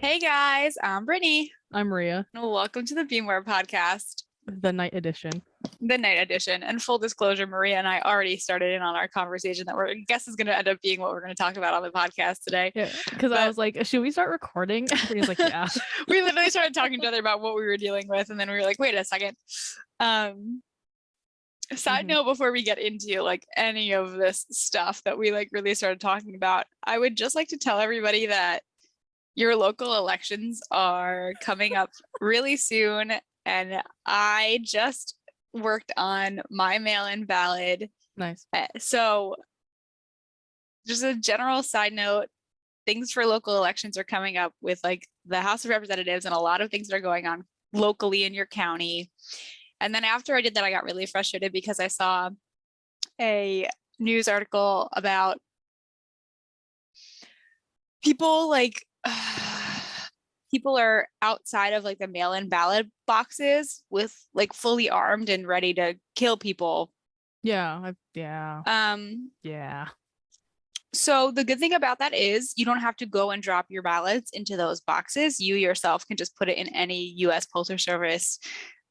Hey guys, I'm Brittany. I'm Maria, Welcome to the Beamware podcast, the night edition. the night edition. And full disclosure, Maria and I already started in on our conversation that I guess is going to end up being what we're going to talk about on the podcast today. Yeah, because I But was like, should we start recording? Brittany's like, yeah. we literally started talking to each other about what we were dealing with, and then we were like, wait a second. Side note before we get into like any of this stuff that we like really started talking about, I would just like to tell everybody that your local elections are coming up really soon, and I just worked on my mail-in ballot. Nice. So just a general side note, things for local elections are coming up with like the House of Representatives and a lot of things that are going on locally in your county. And then after I did that, I got really frustrated because I saw a news article about people like people are outside of like the mail-in ballot boxes with like fully armed and ready to kill people. Yeah. So the good thing about that is you don't have to go and drop your ballots into those boxes. You yourself can just put it in any US Postal Service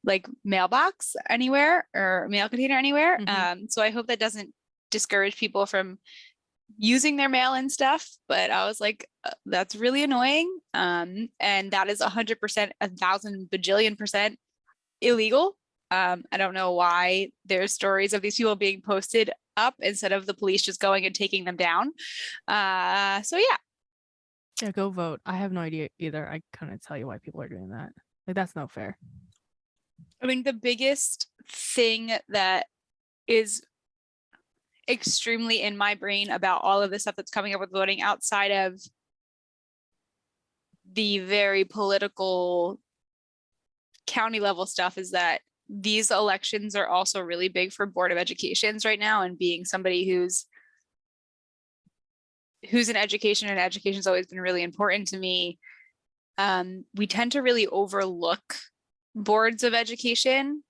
like mailbox anywhere or mail container anywhere. So I hope that doesn't discourage people from using their mail-in stuff, but I was like, that's really annoying. And that is 100%, 1,000 bajillion% illegal. I don't know why there's stories of these people being posted up instead of the police just going and taking them down. So yeah. Yeah, go vote. I have no idea either. I couldn't tell you why people are doing that. Like, that's no fair. I mean, the biggest thing that is extremely in my brain about all of the stuff that's coming up with voting outside of the very political county level stuff is that these elections are also really big for Board of Educations right now, and being somebody who's in education, and education's always been really important to me. We tend to really overlook boards of education.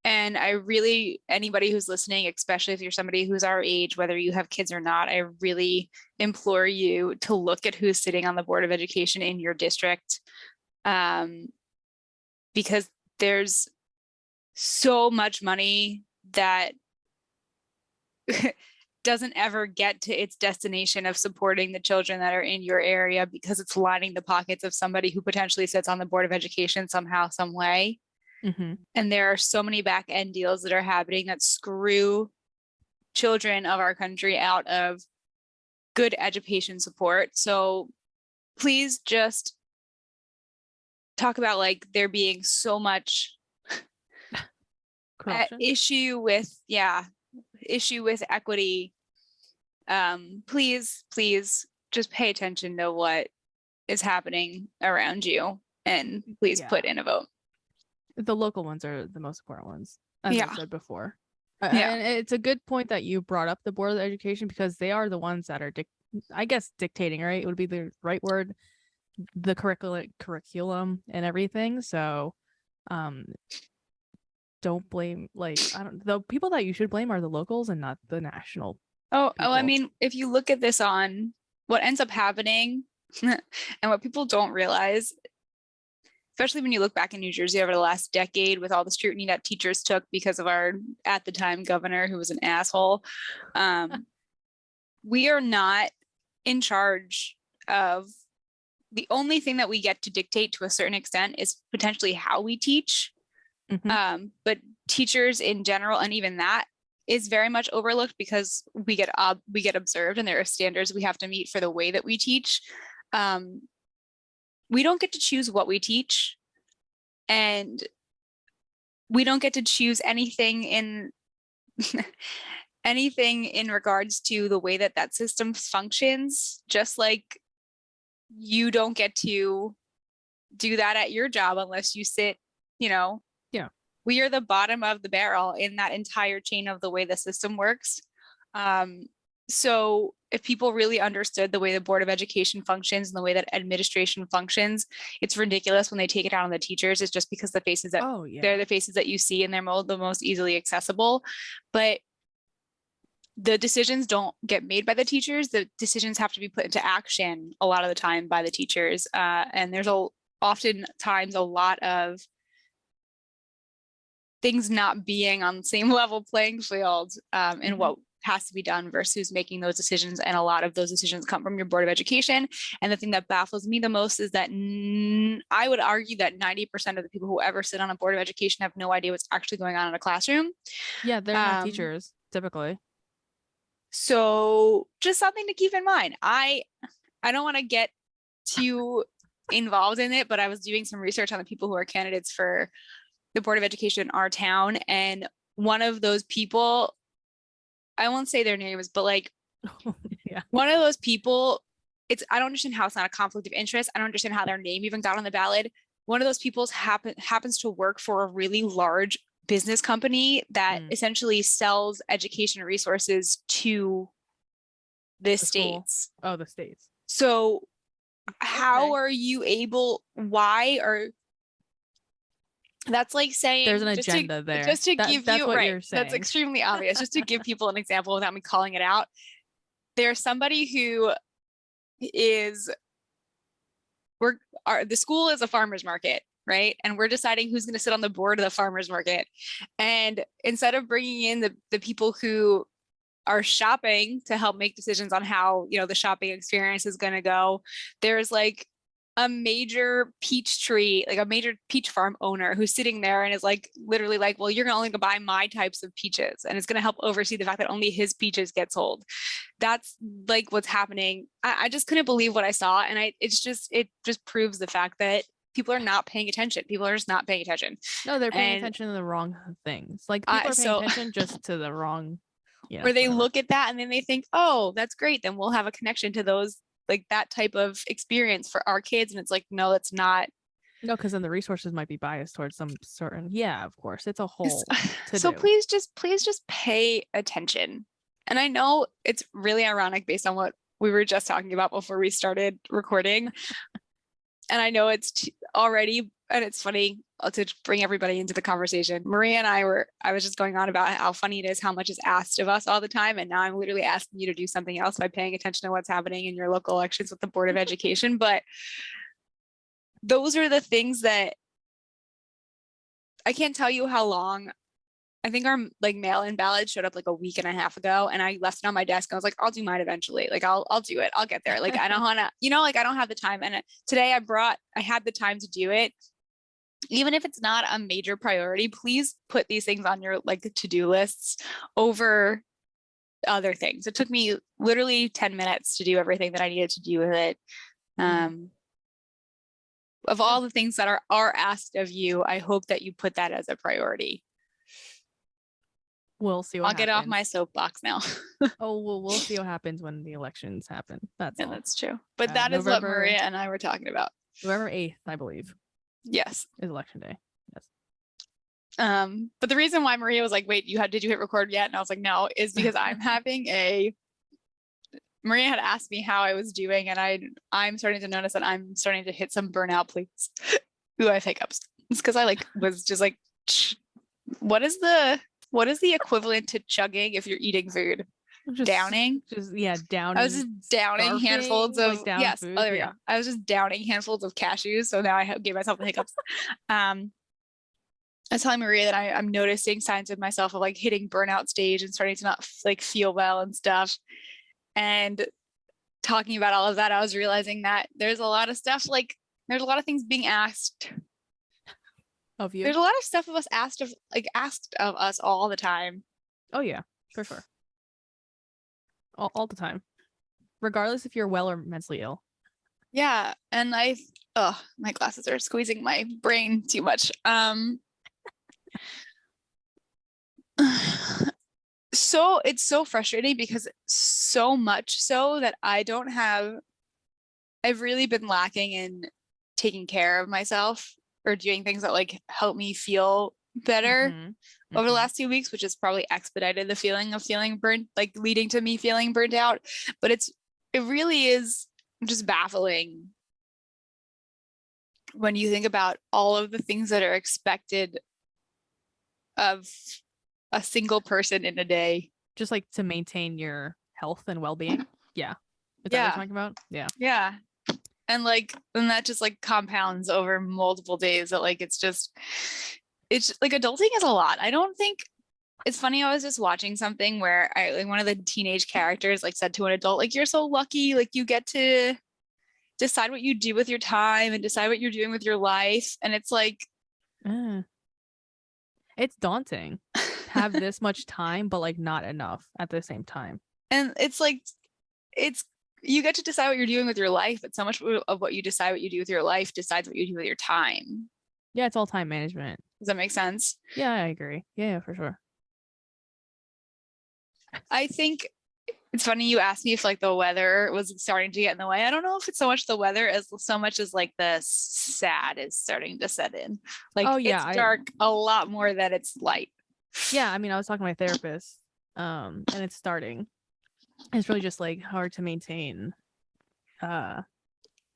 And I really, anybody who's listening, especially if you're somebody who's our age, whether you have kids or not, I really implore you to look at who's sitting on the Board of Education in your district. Because there's so much money that doesn't ever get to its destination of supporting the children that are in your area because it's lining the pockets of somebody who potentially sits on the Board of Education somehow, some way. And there are so many back end deals that are happening that screw children of our country out of good education support. So please just talk about like there being so much issue with equity. Please just pay attention to what is happening around you, and please put in a vote. The local ones are the most important ones, as I said before. Yeah. And it's a good point that you brought up the Board of Education, because they are the ones that are, I guess, dictating, right? It would be the right word, the curriculum and everything. So don't blame, like, the people that you should blame are the locals and not the national people. I mean, if you look at this on what ends up happening and what people don't realize, especially when you look back in New Jersey over the last decade with all the scrutiny that teachers took because of our, at the time, governor who was an asshole. We are not in charge of, the only thing that we get to dictate to a certain extent is potentially how we teach. But teachers in general, and even that is very much overlooked because we get observed, and there are standards we have to meet for the way that we teach. We don't get to choose what we teach, and we don't get to choose anything in regards to the way that system functions, just like you don't get to do that at your job unless you sit, we are the bottom of the barrel in that entire chain of the way the system works. So if people really understood the way the Board of Education functions and the way that administration functions, it's ridiculous when they take it out on the teachers. It's just because the faces that they're the faces that you see, and they're the most easily accessible. But the decisions don't get made by the teachers. The decisions have to be put into action a lot of the time by the teachers. And there's oftentimes a lot of things not being on the same level playing field in what has to be done versus making those decisions. And a lot of those decisions come from your Board of Education. And the thing that baffles me the most is that I would argue that 90% of the people who ever sit on a Board of Education have no idea what's actually going on in a classroom. Yeah, they're not teachers, typically. So just something to keep in mind. I don't want to get too involved in it, but I was doing some research on the people who are candidates for the Board of Education in our town. And one of those people, I won't say their names, but like yeah. One of those people, I don't understand how it's not a conflict of interest. I don't understand how their name even got on the ballot. One of those people happens to work for a really large business company that essentially sells education resources to the states. Oh, the states. So how are you able, that's like saying there's an agenda there. Just to give that's you, what right, you're saying. That's extremely obvious. Just to give people an example without me calling it out. There's somebody who is, the school is a farmer's market, right? And we're deciding who's going to sit on the board of the farmer's market. And instead of bringing in the people who are shopping to help make decisions on how, the shopping experience is going to go, there's like a major peach farm owner who's sitting there and is like literally like, well, you're only going to buy my types of peaches, and it's going to help oversee the fact that only his peaches get sold. That's like what's happening. I just couldn't believe what I saw, and it just proves the fact that people are not paying attention. People are just not paying attention. No, they're paying attention to the wrong things. Like people are paying attention just to the wrong. Or they look at that and then they think, oh, that's great. Then we'll have a connection to those, like that type of experience for our kids. And it's like, no, it's not. No, because then the resources might be biased towards some certain. Yeah, of course, it's a whole. So please just pay attention. And I know it's really ironic based on what we were just talking about before we started recording. And I know it's already, and it's funny to bring everybody into the conversation. Maria and I was just going on about how funny it is, how much is asked of us all the time. And now I'm literally asking you to do something else by paying attention to what's happening in your local elections with the Board of Education. But those are the things that I can't tell you how long. I think our like mail-in ballot showed up like a week and a half ago, and I left it on my desk. I was like, I'll do mine eventually. Like I'll do it. I'll get there. Like I don't want to, like I don't have the time. And today I had the time to do it. Even if it's not a major priority, please put these things on your like to-do lists over other things. It took me literally 10 minutes to do everything that I needed to do with it. Of all the things that are asked of you, I hope that you put that as a priority. We'll see what I'll get off my soapbox now. Oh, well, we'll see what happens when the elections happen. That's all. That's true. But that is what Maria and I were talking about. November 8th, I believe. Yes. Is election day. Yes. But the reason why Maria was like, wait, did you hit record yet? And I was like, no, is because I'm having Maria had asked me how I was doing, and I'm starting to notice that I'm starting to hit some burnout, please. Ooh, I have hiccups. It's because I was just like, what is the equivalent to chugging if you're eating food? Downing? Downing. I was just downing handfuls of yes. Food, oh, there we go. I was just downing handfuls of cashews, so now I gave myself the hiccups. I was telling Maria that I'm noticing signs of myself of like hitting burnout stage and starting to not like feel well and stuff. And talking about all of that, I was realizing that there's a lot of stuff, like there's a lot of things being asked of you. There's a lot of stuff of us asked of us all the time. Oh yeah, for sure. All the time, regardless if you're well or mentally ill. Yeah, and my glasses are squeezing my brain too much. So it's so frustrating because so much so that I've really been lacking in taking care of myself or doing things that like help me feel better over the last 2 weeks, which has probably expedited the feeling of feeling burnt, like leading to me feeling burnt out. But it really is just baffling when you think about all of the things that are expected of a single person in a day. just like to maintain your health and well-being. Yeah. Is that what Yeah. you're talking about? Yeah. Yeah. And that just like compounds over multiple days that like it's like adulting is a lot. I don't think it's funny. I was just watching something where one of the teenage characters like said to an adult, like, you're so lucky, like you get to decide what you do with your time and decide what you're doing with your life. And it's like, it's daunting to have this much time, but like not enough at the same time. and it's like, you get to decide what you're doing with your life, but so much of what you decide what you do with your life decides what you do with your time. Yeah, it's all time management. Does that make sense? Yeah, I agree. Yeah, for sure. I think it's funny you asked me if like the weather was starting to get in the way. I don't know if it's so much the weather as so much as like the sad is starting to set in. Like, oh yeah, it's dark a lot more than it's light. Yeah, I mean, I was talking to my therapist, and it's starting. It's really just like hard to maintain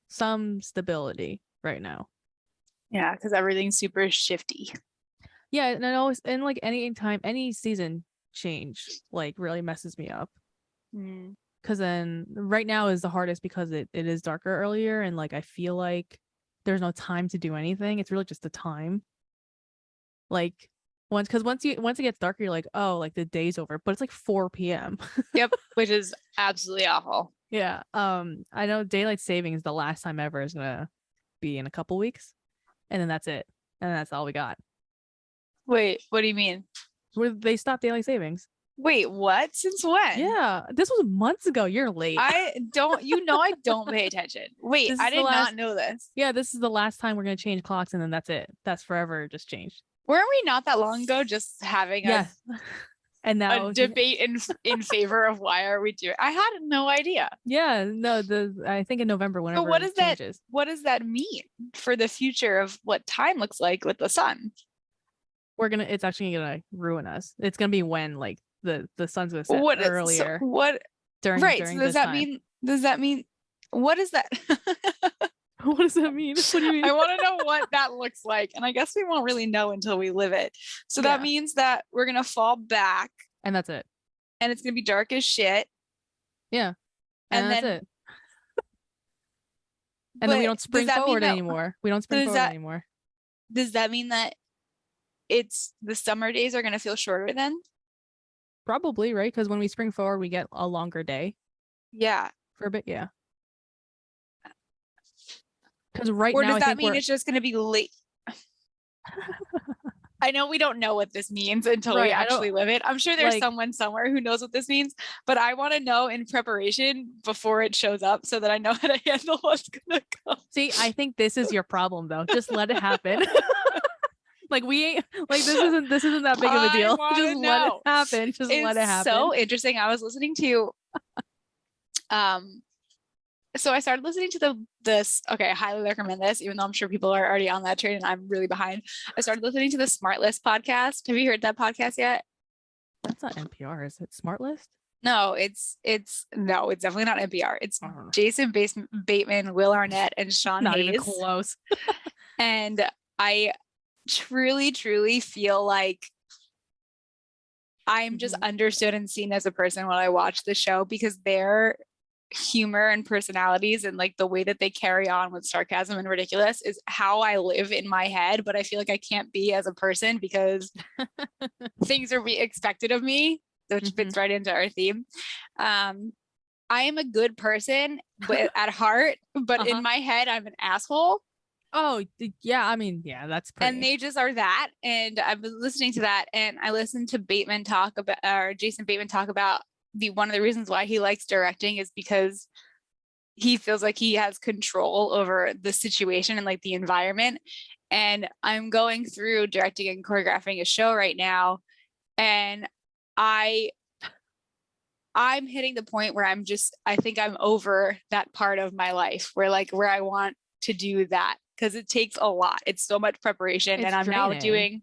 some stability right now. Yeah, because everything's super shifty. Yeah, and I always like any season change like really messes me up. Because then right now is the hardest because it is darker earlier, and like I feel like there's no time to do anything. It's really just the time. Like once it gets darker, you're like, oh, like the day's over, but it's like 4 p.m. Yep, which is absolutely awful. Yeah. I know daylight savings the last time ever is gonna be in a couple weeks, and then that's it, and that's all we got. Wait, what do you mean? Where they stopped daylight savings. Wait, what? Since when? Yeah, this was months ago. You're late. I don't pay attention. Wait, I did not know this. Yeah, this is the last time we're gonna change clocks, and then that's it. That's forever just changed. Weren't we not that long ago just having and now a debate in favor of why are we doing? I had no idea. Yeah, no, I think in November whenever. But what changes. What does that mean for the future of what time looks like with the sun? It's actually gonna ruin us. It's gonna be when like the sun's gonna set earlier. So what during so does that mean what is that? What does that mean? What do you mean? I want to know what that looks like, and I guess we won't really know until we live it. So that means that we're gonna fall back, and that's it, and it's gonna be dark as shit. Yeah, and that's then it. And then we don't spring forward anymore. We don't spring forward anymore. Does that mean that it's the summer days are gonna feel shorter then? Probably, right? Because when we spring forward, we get a longer day. Yeah. For a bit, yeah. Because right now, or does that mean it's just going to be late? I know we don't know what this means until we actually live it. I'm sure there's someone somewhere who knows what this means, but I want to know in preparation before it shows up so that I know how to handle what's going to come. See, I think this is your problem though. Just let it happen. Like we ain't like this isn't that big of a deal. Just let it happen. Just let it happen. So interesting. I was listening to so I started listening to this. Okay, I highly recommend this, even though I'm sure people are already on that train and I'm really behind. I started listening to the Smart List podcast. Have you heard that podcast yet? That's not NPR, is it? Smart List? No, it's definitely not NPR. It's Jason Bateman, Will Arnett, and Sean not Hayes. Even close. And I truly feel like I'm just understood and seen as a person when I watch the show, because their humor and personalities and like the way that they carry on with sarcasm and ridiculous is how I live in my head, but I feel like I can't be as a person because things are expected of me, which fits right into our theme. I am a good person but at heart, but in my head I'm an asshole. Oh yeah, I mean, yeah, that's pretty. And they just are that. And I've been listening to that, and I listened to Jason Bateman talk about one of the reasons why he likes directing is because he feels like he has control over the situation and like the environment. And I'm going through directing and choreographing a show right now, and I'm hitting the point where I think I'm over that part of my life where I want to do that, because it takes a lot. It's so much preparation, and I'm now doing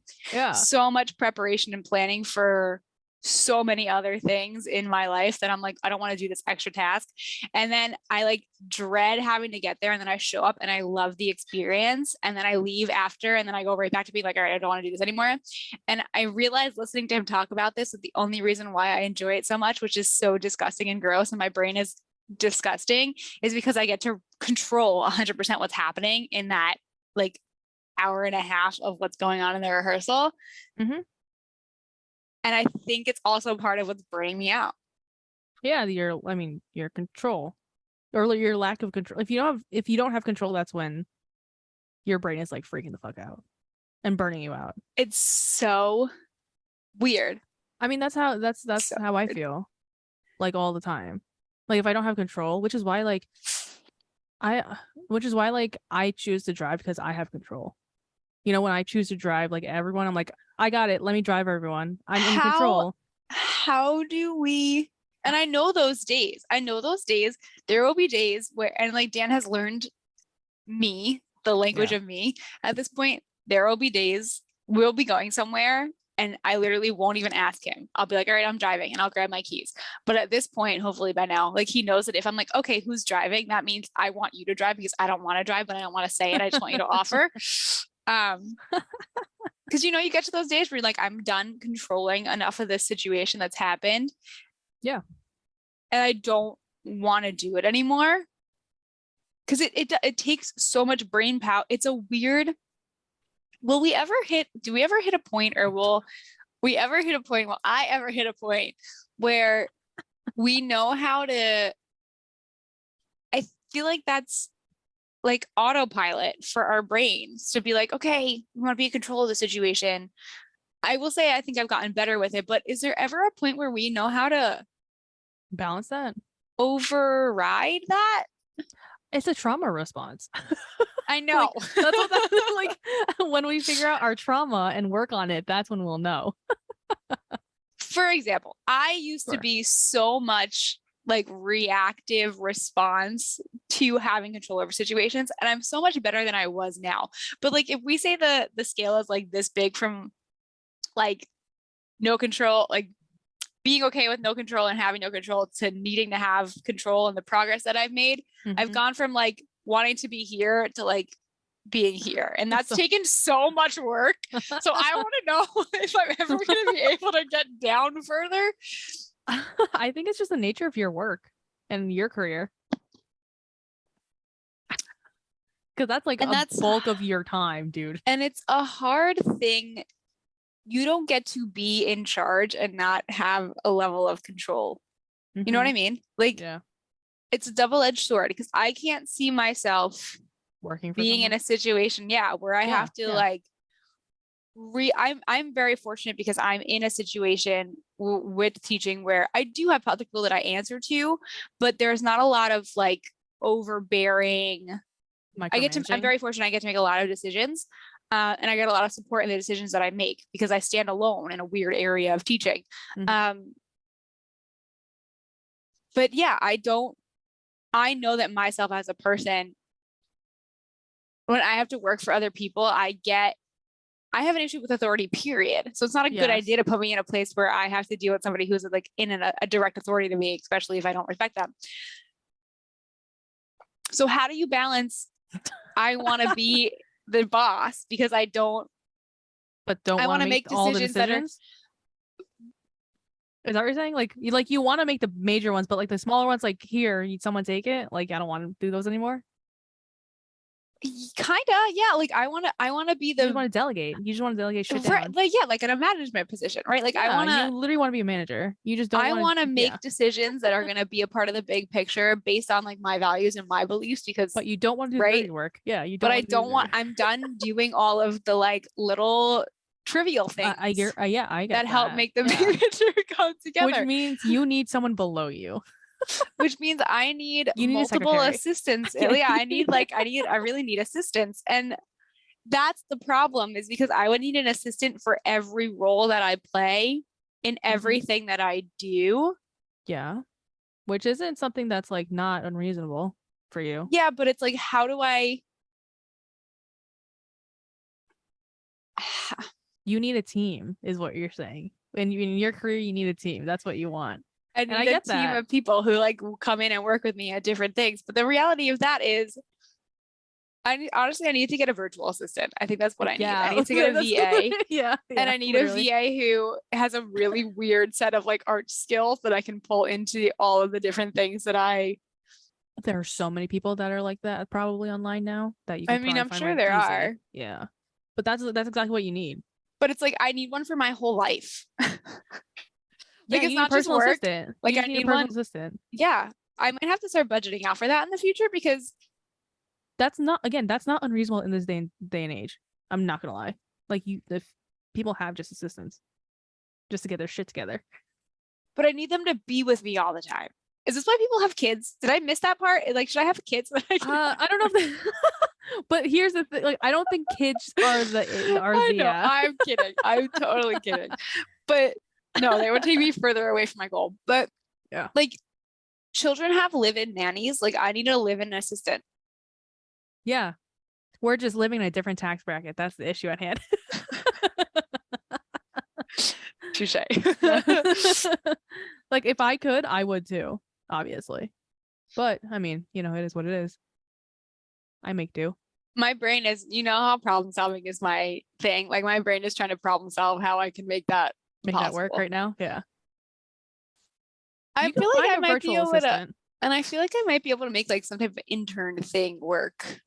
so much preparation and planning for so many other things in my life that I'm like, I don't want to do this extra task. And then I like dread having to get there. And then I show up and I love the experience. And then I leave after, and then I go right back to being like, all right, I don't want to do this anymore. And I realized listening to him talk about this is the only reason why I enjoy it so much, which is so disgusting and gross. And my brain is disgusting, is because I get to control 100% what's happening in that like hour and a half of what's going on in the rehearsal. Mm-hmm. And I think it's also part of what's burning me out. Yeah, your control or your lack of control. If you don't have control, that's when your brain is like freaking the fuck out and burning you out. It's so weird. I mean, that's how I feel like all the time. Like if I don't have control, which is why I choose to drive because I have control. You know, when I choose to drive like everyone, I'm like, I got it. Let me drive everyone. I'm in control. How do we, and I know those days. There will be days where, and like Dan has learned me, the language of me at this point. There will be days we'll be going somewhere and I literally won't even ask him. I'll be like, all right, I'm driving, and I'll grab my keys. But at this point, hopefully by now, like he knows that if I'm like, okay, who's driving? That means I want you to drive because I don't want to drive, but I don't want to say it. I just want you to offer. Because you know, you get to those days where you're like, I'm done controlling enough of this situation that's happened. Yeah. And I don't want to do it anymore. Because it takes so much brain power. It's a weird. Do we ever hit a point, or will I ever hit a point where we know how to, I feel like that's like autopilot for our brains to be like, okay, we want to be in control of the situation. I will say I think I've gotten better with it, but is there ever a point where we know how to balance that? Override that? It's a trauma response. I know. Like, that's what that, like when we figure out our trauma and work on it, that's when we'll know. For example, I used to be so much like reactive response to having control over situations, and I'm so much better than I was now. But like if we say the scale is like this big from like no control, like being okay with no control and having no control, to needing to have control and the progress that I've made, I've gone from like wanting to be here to like being here, and that's taken so much work. So I want to know if I'm ever going to be able to get down further. I think it's just the nature of your work and your career, because that's like that's bulk of your time, dude. And it's a hard thing. You don't get to be in charge and not have a level of control. You know what I mean? Like, it's a double-edged sword, because I can't see myself working for being in a situation, where I have to like I'm very fortunate because I'm in a situation with teaching where I do have other people that I answer to, but there's not a lot of like overbearing. I'm very fortunate. I get to make a lot of decisions, and I get a lot of support in the decisions that I make because I stand alone in a weird area of teaching. But yeah, I know that myself as a person, when I have to work for other people, I have an issue with authority, period. So it's not a good idea to put me in a place where I have to deal with somebody who's like in a direct authority to me, especially if I don't respect them. So how do you balance, I want to be the boss because I don't, I want to make decisions that are. Is that what you're saying? Like you want to make the major ones, but like the smaller ones, like here, someone take it. Like I don't want to do those anymore. Kinda, yeah. Like I want to be the. You want to delegate. You just want to delegate shit down. Like like in a management position, right? Like I want to. You literally want to be a manager. You just don't. I want to make decisions that are going to be a part of the big picture based on like my values and my beliefs, because. But you don't want to do dirty work. Yeah, you don't. But I don't want. I'm done doing all of the like little trivial things. I get that help make the big picture come together. Which means you need someone below you. Which means I need multiple assistants. I really need assistants. And that's the problem, is because I would need an assistant for every role that I play in everything that I do. Yeah. Which isn't something that's like not unreasonable for you. Yeah, but it's like, how do I? You need a team, is what you're saying. in your career, you need a team. That's what you want. I And I need a get team that. of people who like will come in and work with me at different things. But the reality of that is honestly, I need to get a virtual assistant. I think that's what I need. I Yeah. need to get a VA. Yeah. And I need literally. a VA who has a really weird set of like art skills that I can pull into all of the different things that There are so many people that are like that probably online now that you can I mean, probably I'm find sure right there easy. are. Yeah. But that's exactly what you need. But it's like I need one for my whole life. Yeah, Like you it's need a not just personal work. assistant. Like You I just need a need personal one. assistant. Yeah. I might have to start budgeting out for that in the future because That's not unreasonable in this day and age. I'm not gonna lie. Like if people have just assistants just to get their shit together. but I need them to be with me all the time. Is this why people have kids? Did I miss that part? Like, should I have kids so that I can I don't know if but here's the thing, like I don't think kids are I know, I'm kidding. I'm totally kidding. But no, they would take me further away from my goal. But yeah. like children have live-in nannies. Like I need a live-in assistant. Yeah. We're just living in a different tax bracket. That's the issue at hand. Touche. Like if I could, I would too, obviously. But I mean, it is what it is. I make do. My brain is, how problem solving is my thing. Like my brain is trying to problem solve how I can make that that work right now. Yeah. I feel like I might be able to, and I feel like I might be able to make like some type of intern thing work.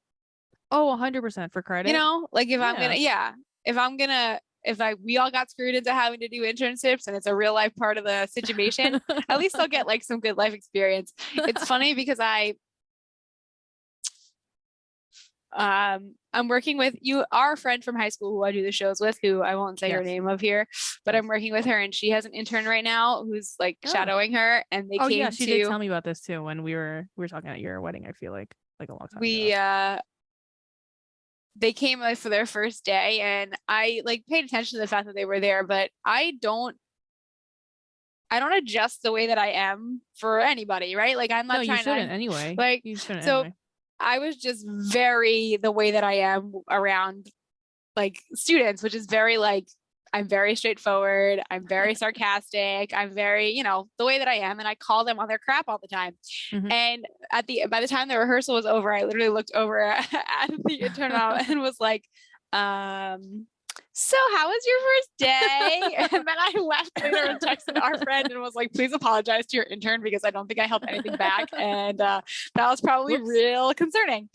Oh, 100% for credit. Like if I'm gonna, we all got screwed into having to do internships and it's a real life part of the situation, at least I'll get like some good life experience. It's funny because I'm working with our friend from high school who I do the shows with, who I won't say her name of here, but I'm working with her and she has an intern right now who's like shadowing her, and they came she did tell me about this too when we were talking at your wedding. I feel like a long time ago. They came for their first day and I like paid attention to the fact that they were there, but I don't adjust the way that I am for anybody, right? Like I'm not trying you shouldn't anyway. Like you shouldn't so anyway. I was just very the way that I am around like students, which is very like I'm very straightforward, I'm very sarcastic, I'm very, the way that I am, and I call them on their crap all the time. Mm-hmm. And by the time the rehearsal was over, I literally looked over at the intern and was like, so how was your first day? And then I left later and texted our friend and was like, please apologize to your intern because I don't think I held anything back. And that was probably real concerning.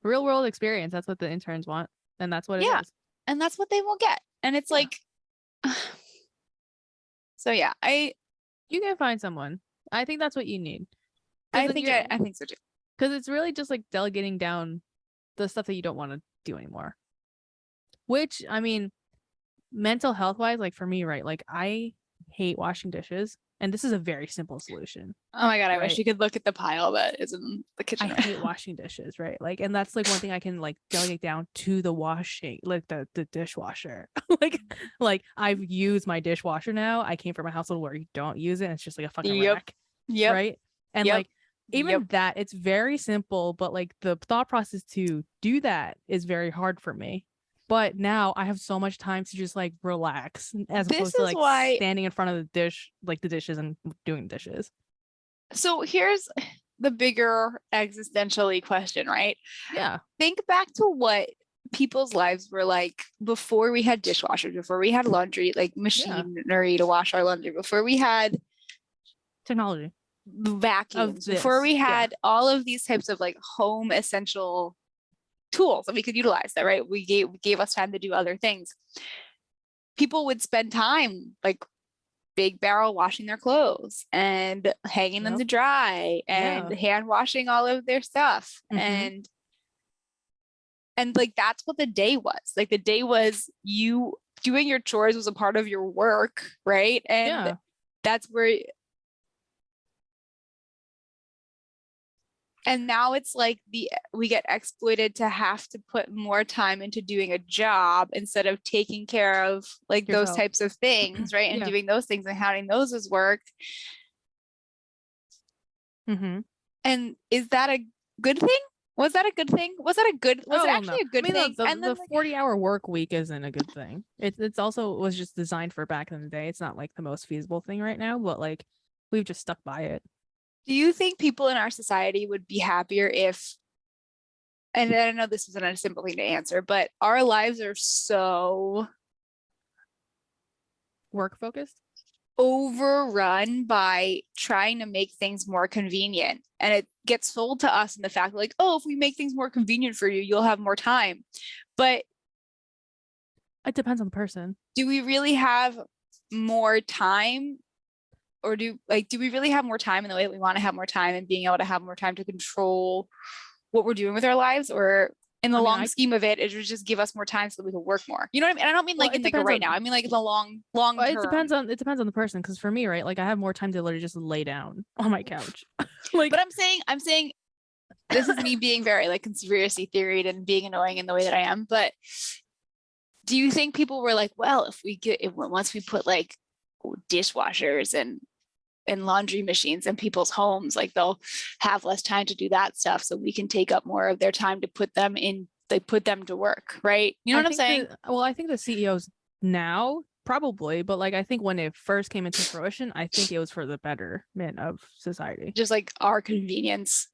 Real world experience. That's what the interns want. And that's what it is. And that's what they will get. And it's like, so yeah, you can find someone. I think that's what you need. I think so too. Because it's really just like delegating down the stuff that you don't want to do anymore. Which, I mean, mental health wise, like for me, right? Like I hate washing dishes. And this is a very simple solution. Oh my God, I wish you could look at the pile that is in the kitchen. I hate washing dishes, right? Like, and that's like one thing I can like delegate down to the washing, like the dishwasher. like I've used my dishwasher now. I came from a household where you don't use it. And it's just like a fucking rack. Yep. Right. And like even that, it's very simple, but like the thought process to do that is very hard for me. But now I have so much time to just like relax as opposed to like standing in front of the dish, like the dishes and doing dishes. So here's the bigger existentially question, right? Yeah. Think back to what people's lives were like before we had dishwashers, before we had laundry, like machinery to wash our laundry, before we had technology, vacuums, before we had all of these types of like home essential tools that we could utilize that, right? We gave us time to do other things. People would spend time like big barrel washing their clothes and hanging them to dry and hand washing all of their stuff. Mm-hmm. And like that's what the day was. Like the day was you doing your chores was a part of your work, right? And that's where and now it's like we get exploited to have to put more time into doing a job instead of taking care of like those types of things, right? And doing those things and counting those as work. Mm-hmm. And is that a good thing Was that a good thing? Was it actually a good thing? And The then like, 40-hour work week isn't a good thing. It's also was just designed for back in the day. It's not like the most feasible thing right now, but like we've just stuck by it. do you think people in our society would be happier if, and I know this isn't a simple thing to answer, but our lives are so Work focused? overrun by trying to make things more convenient. And it gets sold to us in the fact like, oh, if we make things more convenient for you, you'll have more time. But It depends on the person. do we really have more time? Or do we really have more time in the way that we want to have more time and being able to have more time to control what we're doing with our lives? Or in the long scheme of it, it would just give us more time so that we can work more. You know what I mean? And I don't mean like in like a right now. I mean like the long term. It depends on the person. Because for me, right, like I have more time to literally just lay down on my couch. Like, but I'm saying this is me being very like conspiracy theory and being annoying in the way that I am. But do you think people were like, well, once we put like dishwashers and laundry machines in people's homes, like they'll have less time to do that stuff, so we can take up more of their time to put them to work, right? You know what I'm saying? I think the CEOs now probably, but like I think when it first came into fruition, I think it was for the betterment of society. Just like our convenience.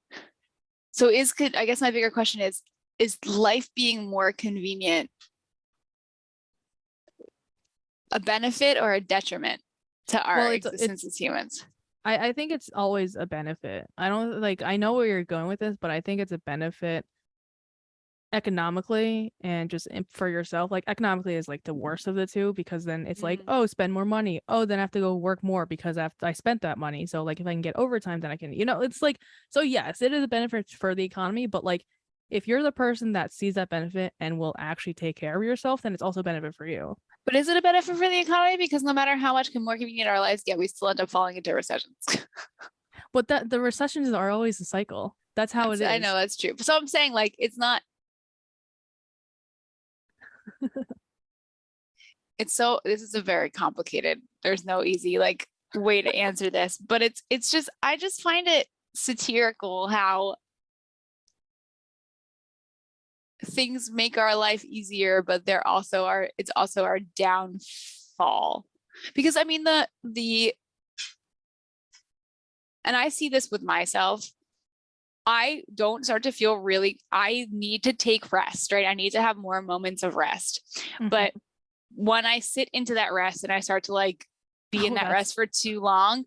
So I guess my bigger question is life being more convenient a benefit or a detriment to our existence as humans? I think it's always a benefit. I don't like, I know where you're going with this, but I think it's a benefit economically and just for yourself. Like economically is like the worst of the two, because then it's like, oh, spend more money. Oh, then I have to go work more because after I spent that money. So like if I can get overtime, then I can, it's like, so yes, it is a benefit for the economy, but like if you're the person that sees that benefit and will actually take care of yourself, then it's also a benefit for you. But is it a benefit for the economy? Because no matter how much more convenient our lives get, we still end up falling into recessions. But the recessions are always a cycle. That's how it is. I know that's true. So I'm saying like it's not. This is a very complicated. There's no easy like way to answer this, but it's just I just find it satirical how things make our life easier, but it's also our downfall. Because I mean and I see this with myself. I don't start to feel I need to take rest, right? I need to have more moments of rest. Mm-hmm. But when I sit into that rest and I start to like be in that rest for too long,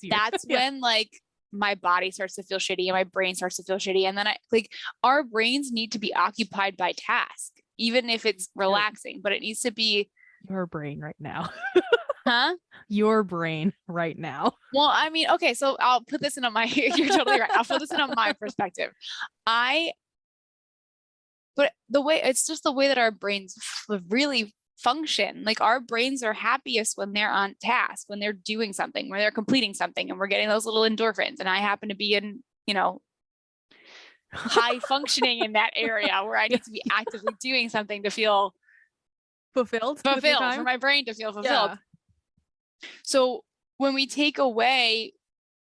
that's when like my body starts to feel shitty and my brain starts to feel shitty. And then our brains need to be occupied by task, even if it's relaxing, but it needs to be your brain right now. Huh? Your brain right now. Well, I mean, okay, so I'll put this into you're totally right. I'll put this into my perspective. But it's just the way that our brains really function. Like our brains are happiest when they're on task, when they're doing something, when they're completing something, and we're getting those little endorphins. And I happen to be in, high functioning in that area where I need to be actively doing something to feel fulfilled for my brain to feel fulfilled. Yeah. So when we take away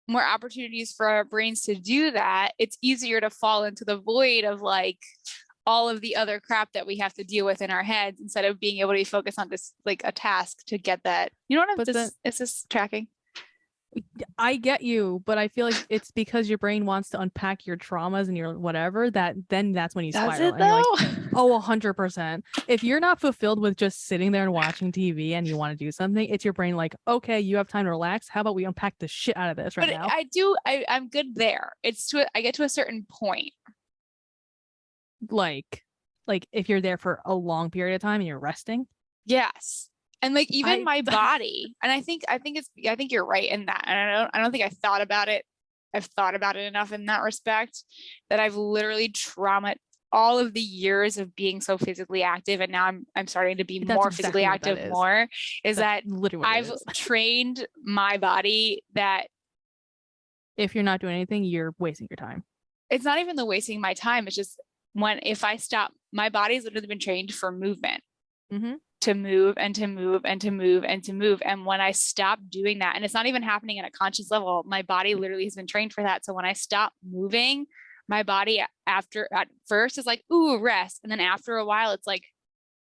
more opportunities for our brains to do that, it's easier to fall into the void of like all of the other crap that we have to deal with in our heads instead of being able to focus on this like a task to get that. You know what is this tracking? I get you, but I feel like it's because your brain wants to unpack your traumas and your whatever that's when you spiral. Does it though? And you're like, 100%. If you're not fulfilled with just sitting there and watching TV and you want to do something, it's your brain like, okay, you have time to relax. How about we unpack the shit out of this right now? I'm good there. I get to a certain point. Like if you're there for a long period of time and you're resting. Yes. And like even my body, and I think you're right in that. And I don't think I've thought about it enough in that respect, that I've literally traumatized all of the years of being so physically active, and now I'm starting to be more physically active is that I've trained my body that if you're not doing anything, you're wasting your time. It's not even the wasting my time. It's just if I stop, my body's literally been trained for movement. Mm-hmm. To move and to move and to move and to move. And when I stop doing that, and it's not even happening at a conscious level, my body literally has been trained for that. So when I stop moving, my body at first is like, ooh, rest. And then after a while, it's like,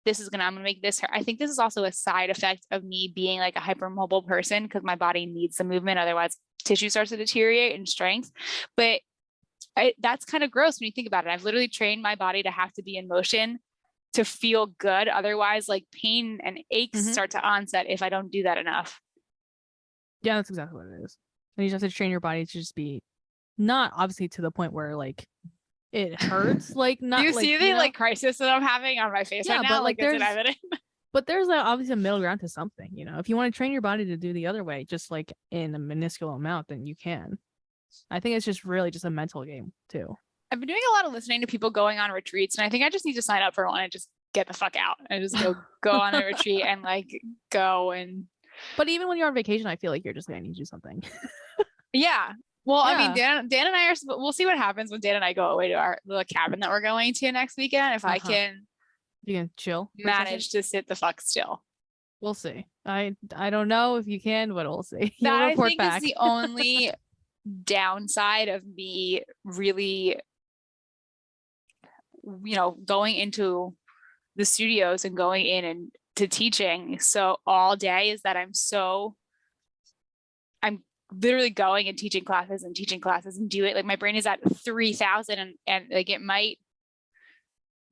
I'm gonna make this hurt. I think this is also a side effect of me being like a hypermobile person because my body needs the movement. Otherwise, tissue starts to deteriorate in strength. But that's kind of gross when you think about it. I've literally trained my body to have to be in motion to feel good. Otherwise, like pain and aches start to onset if I don't do that enough. Yeah, that's exactly what it is. And you just have to train your body to just be not obviously to the point where like it hurts. Like not. Do you like, see the like crisis that I'm having on my face right now? But like it's evident. But there's obviously a middle ground to something, you know. If you want to train your body to do the other way, just like in a minuscule amount, then you can. I think it's just really just a mental game too. I've been doing a lot of listening to people going on retreats, and I think I just need to sign up for one and just get the fuck out and just go on a retreat and like go and. But even when you're on vacation, I feel like you're just gonna need to do something. Yeah. Well, yeah. I mean, Dan and I we'll see what happens when Dan and I go away to our little cabin that we're going to next weekend. If I can. You can chill. Manage to sit the fuck still. We'll see. I don't know if you can, but we'll see. That I think is the only downside of me really, going into the studios and going in and to teaching so all day is that I'm literally going and teaching classes and do it. Like my brain is at 3,000 and like it might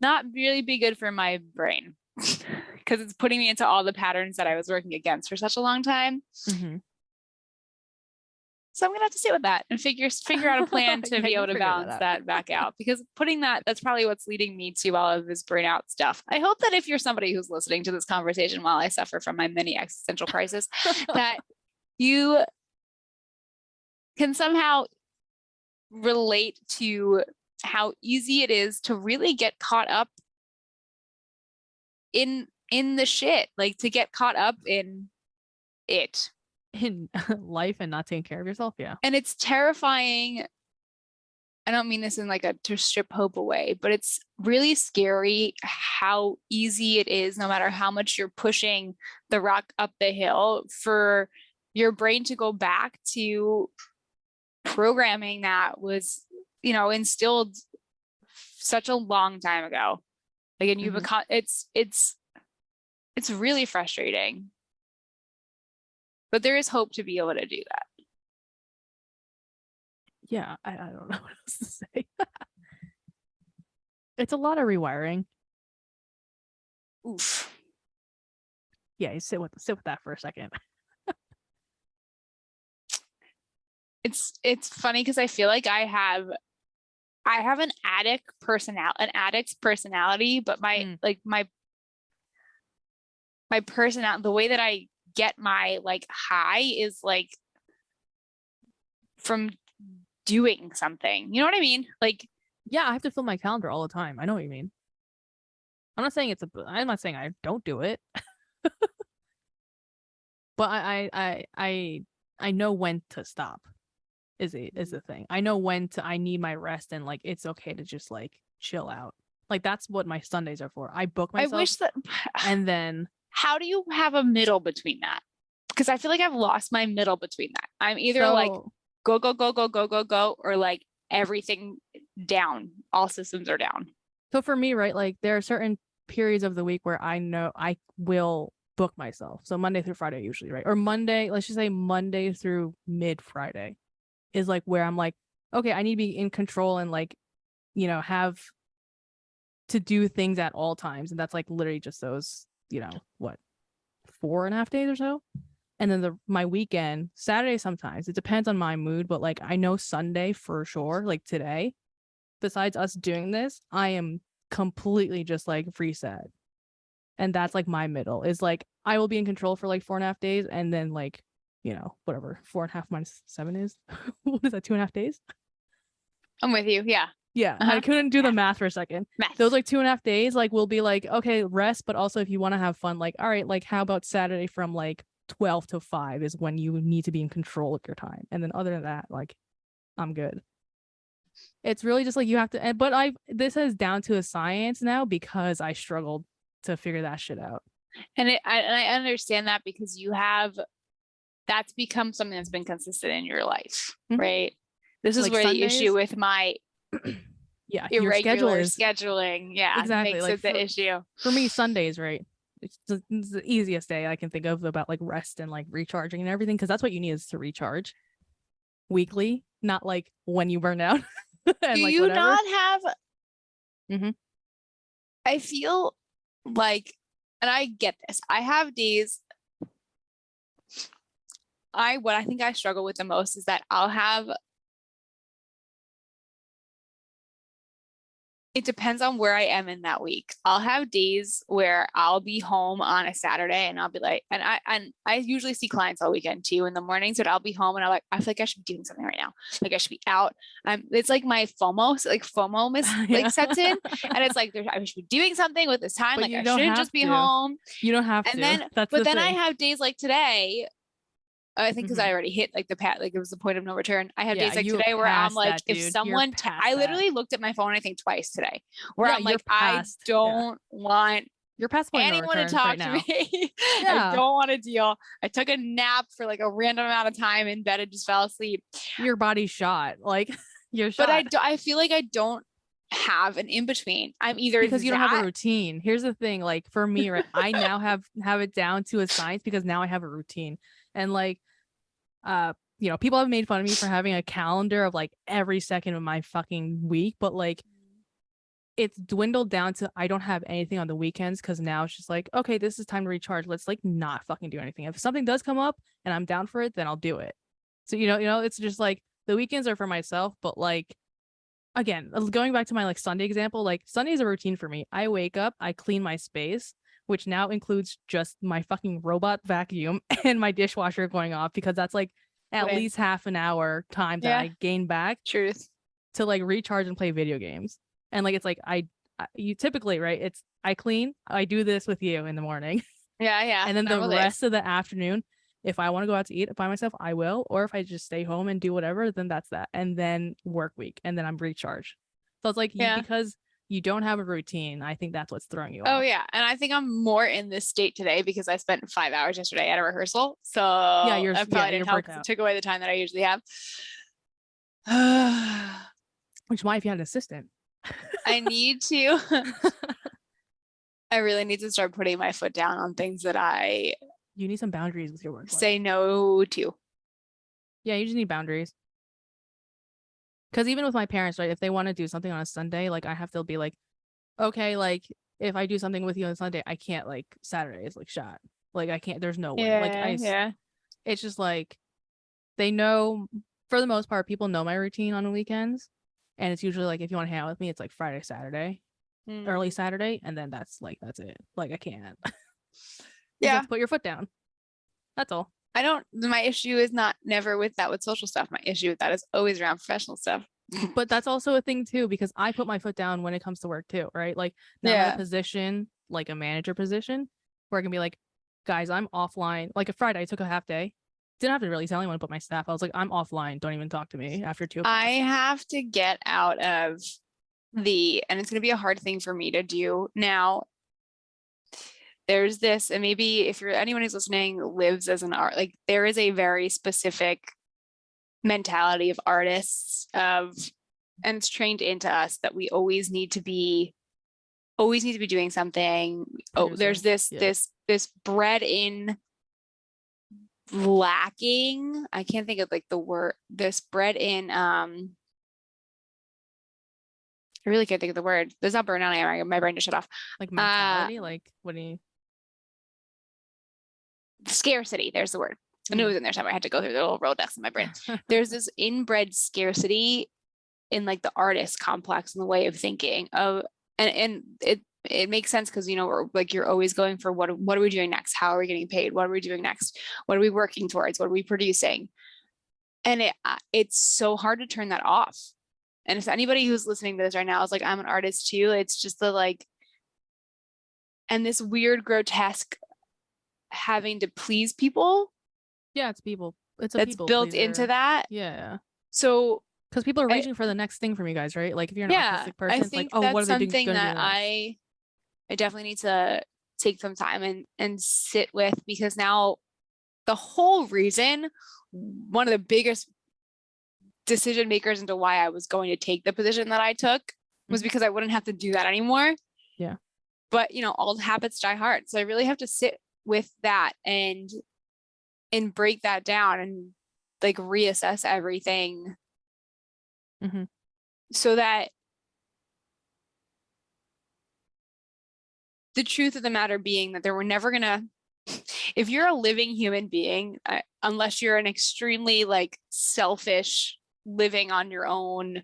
not really be good for my brain because it's putting me into all the patterns that I was working against for such a long time. Mm-hmm. So I'm gonna have to sit with that and figure out a plan to be able to balance that back out, because that's probably what's leading me to all of this burnout stuff. I hope that if you're somebody who's listening to this conversation while I suffer from my mini existential crisis, that you can somehow relate to how easy it is to really get caught up in the shit, like to get caught up in it. In life and not taking care of yourself. Yeah. And it's terrifying. I don't mean this in like a to strip hope away, but it's really scary how easy it is, no matter how much you're pushing the rock up the hill, for your brain to go back to programming that was, instilled such a long time ago. Like, and you become, it's really frustrating. But there is hope to be able to do that. Yeah, I don't know what else to say. It's a lot of rewiring. Oof. Yeah, you sit with that for a second. It's funny because I feel like I have an addict's personality, but my personality, the way that I get my like high is like from doing something. You know what I mean? Like, yeah, I have to fill my calendar all the time. I know what you mean. I'm not saying I don't do it. But I know when to stop is the thing. I know when I need my rest, and like it's okay to just like chill out. Like that's what my Sundays are for. I book myself. I wish that. And then how do you have a middle between that? Because I feel like I've lost my middle between that. I'm either like go, or like everything down. All systems are down. So for me, right, like there are certain periods of the week where I know I will book myself. So Monday through Friday usually, right? Or Monday, let's just say Monday through mid-Friday is like where I'm like, okay, I need to be in control and like, have to do things at all times. And that's like literally just those, 4.5 days or so. And then my weekend, Saturday sometimes, it depends on my mood, but like I know Sunday for sure, like today, besides us doing this, I am completely just like reset. And that's like my middle is like I will be in control for like 4.5 days, and then like, whatever 4.5 minus 7 is. What is that, 2.5 days? I'm with you. Yeah. Yeah. I couldn't do the math for a second. Those like 2.5 days, like we'll be like, okay, rest, but also if you want to have fun, like, all right, like how about Saturday from like 12 to 5 is when you need to be in control of your time. And then other than that, like I'm good. It's really just like you have to, but this is down to a science now because I struggled to figure that shit out. And I understand that because that's become something that's been consistent in your life, right? This is like where Sundays, the issue with my Yeah, your schedule irregular is scheduling. Yeah, exactly makes like it the issue. for me, Sundays, right? It's the easiest day I can think of about like rest and like recharging and everything, because that's what you need is to recharge weekly, not like when you burn out Do and like you whatever. not have, Hmm. I feel like, and I get this, I have days, what I think I struggle with the most is that I'll have, it depends on where I am in that week. I'll have days where I'll be home on a Saturday and I'll be like, and I usually see clients all weekend too in the mornings, but I'll be home and I feel like I should be doing something right now. Like I should be out. It's like my FOMO, so like FOMO Yeah. sets in, and it's like I should be doing something with this time. But Like you I don't shouldn't have just be to. home. You don't have And to. then, That's but the then I thing. have days like today. I think because Hmm. I already hit like the pat, like it was the point of no return. I have Yeah, days like you're today where I'm past like, that, if dude. You're someone, past I that. literally looked at my phone, I think twice today, where Yeah, I'm you're like, I past. Yeah, don't want you're past point of no anyone to return right talk to now. me. I Yeah, don't want to deal. I took a nap for like a random amount of time in bed and just fell asleep. your body's shot. Like you're But shot I feel like I don't have an in between. I'm either because you don't have a that. routine. Here's the thing, like for me, right? I now have it down to a science because now I have a routine. And like people have made fun of me for having a calendar of like every second of my fucking week, but like it's dwindled down to I don't have anything on the weekends because now it's just like, okay, this is time to recharge. Let's like not fucking do anything. If something does come up and I'm down for it, then I'll do it. So it's just like the weekends are for myself, but like again, going back to my like Sunday example, like Sunday is a routine for me. I wake up, I clean my space, which now includes just my fucking robot vacuum and my dishwasher going off because that's like at Win. least half an hour time that Yeah, I gain back truth. to like recharge and play video games. And like it's like you typically, right? It's I clean, I do this with you in the morning. Yeah, yeah. And then the Normal days. rest of the afternoon, if I want to go out to eat by myself, I will. Or if I just stay home and do whatever, then that's that. And then work week, and then I'm recharged. So it's like Yeah. because you don't have a routine, I think that's what's throwing you Oh off. yeah, and I think I'm more in this state today because I spent 5 hours yesterday at a rehearsal. So Yeah, that probably didn't help because it took away the time that I usually have. Which is why if you had an assistant. I need to. I really need to start putting my foot down on things that You need some boundaries with your work life. say no to. Yeah, you just need boundaries. Because even with my parents, right, if they want to do something on a Sunday, like I have to be like, okay, like if I do something with you on Sunday, I can't like Saturday is like shot. Like I can't, there's no way. Like Yeah. it's just like they know for the most part, people know my routine on the weekends. And it's usually like if you want to hang out with me, it's like Friday, Saturday, early Saturday, and then that's it. Like I can't. You have to put your foot down. That's all. My issue is not never with social stuff. My issue with that is always around professional stuff. But that's also a thing too, because I put my foot down when it comes to work too, right? Like now I'm in a position, like a manager position, where I can be like, guys, I'm offline. Like a Friday, I took a half day. Didn't have to really tell anyone but my staff. I was like, I'm offline. Don't even talk to me after 2 o'clock. I have to get out of and it's going to be a hard thing for me to do now. There's this, and maybe if anyone who's listening lives as an art, like there is a very specific mentality of artists and it's trained into us that we always need to be doing something. There's this bred in lacking. I can't think of like the word. This bred in I really can't think of the word. There's not burnout. My brain just shut off. Like mentality. Like what do you? Scarcity. There's the word. I knew it was in there somewhere. I had to go through the little Rolodex in my brain. There's this inbred scarcity in like the artist complex and the way of thinking of, and it makes sense because like you're always going for what are we doing next? How are we getting paid? What are we doing next? What are we working towards? What are we producing? And it's so hard to turn that off. And if anybody who's listening to this right now is like, I'm an artist too, it's just the like, and this weird grotesque having to please people. Yeah, it's people. It's that's built pleaser. Into that. Yeah. So because people are reaching for the next thing from you guys, right? Like if you're an artistic person, it's like, oh, what are they doing? Something that I definitely need to take some time and sit with, because now the whole reason, one of the biggest decision makers into why I was going to take the position that I took was because I wouldn't have to do that anymore. Yeah. But, you know, old habits die hard. So I really have to sit with that and break that down and like reassess everything so that the truth of the matter being that there were never gonna, if you're a living human being, unless you're an extremely like selfish living on your own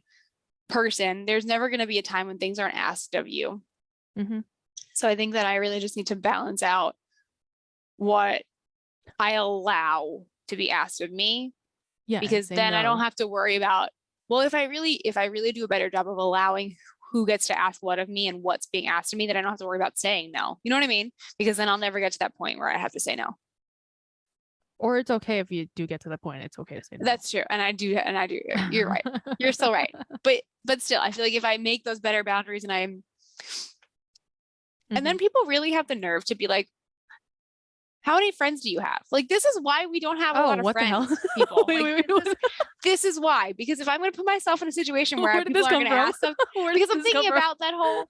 person, there's never going to be a time when things aren't asked of you. So I think that I really just need to balance out what I allow to be asked of me. Yeah, because then I don't have to worry about, well, if I really do a better job of allowing who gets to ask what of me and what's being asked of me, then I don't have to worry about saying no. You know what I mean? Because then I'll never get to that point where I have to say no. Or it's okay if you do get to the point, it's okay to say no. That's true. And I do. You're right. You're still right. But still, I feel like if I make those better boundaries and and then people really have the nerve to be like, how many friends do you have? Like, this is why we don't have a lot of friends, people. Wait, this is why. Because if I'm going to put myself in a situation where people are going to ask stuff, because I'm thinking about that whole,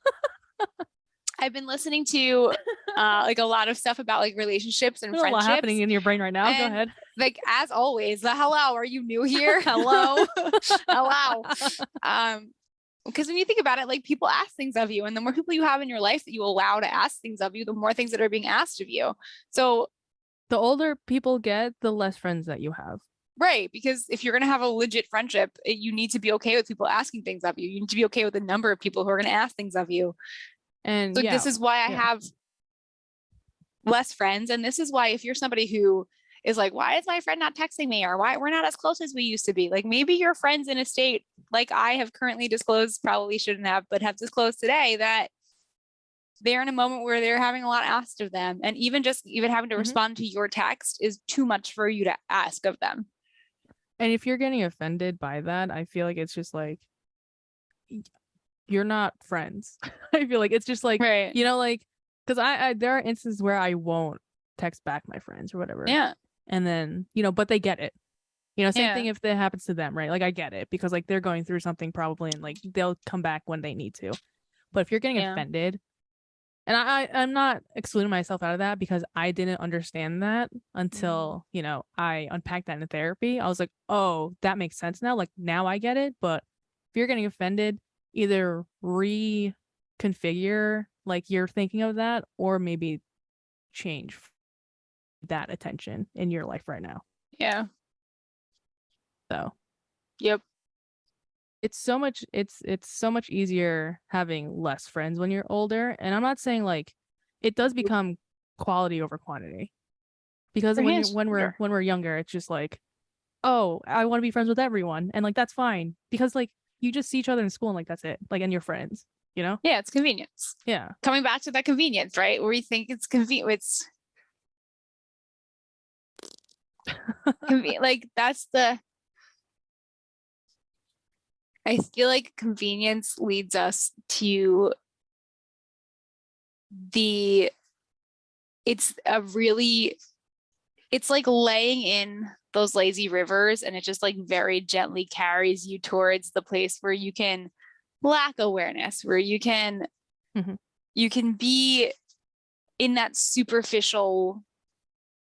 I've been listening to like a lot of stuff about like relationships and friendships. A lot happening in your brain right now. Go ahead. Like, as always, hello, are you new here? Hello. Hello. Because when you think about it, like, people ask things of you, and the more people you have in your life that you allow to ask things of you, the more things that are being asked of you. So the older people get, the less friends that you have. Right. Because if you're going to have a legit friendship, you need to be okay with people asking things of you. You need to be okay with the number of people who are going to ask things of you. And so this is why I have less friends. And this is why if you're somebody who is like, why is my friend not texting me? Or why we're not as close as we used to be? Like, maybe your friend's in a state like I have currently disclosed, probably shouldn't have, but have disclosed today, that they're in a moment where they're having a lot asked of them. And even having to respond to your text is too much for you to ask of them. And if you're getting offended by that, I feel like it's just like, you're not friends. I feel like it's just like, you know, like, because I there are instances where I won't text back my friends or whatever. Yeah. And then, you know, but they get it. You know, same thing if that happens to them, right? Like, I get it because like they're going through something probably, and like they'll come back when they need to. But if you're getting offended, and I'm not excluding myself out of that, because I didn't understand that until, you know, I unpacked that in therapy. I was like, oh, that makes sense now. Like, now I get it. But if you're getting offended, either reconfigure like you're thinking of that, or maybe change that attention in your life right now. Yeah. So, yep. It's so much easier having less friends when you're older. And I'm not saying like it does become quality over quantity, because when we're younger, it's just like, oh, I want to be friends with everyone, and like that's fine, because like you just see each other in school and like that's it, like, and you're friends, you know? Yeah, it's convenience. Yeah. Coming back to that convenience, right? Where we think it's convenient. It's like that's the. I feel like convenience leads us to it's like laying in those lazy rivers, and it just like very gently carries you towards the place where you can lack awareness, where you can be in that superficial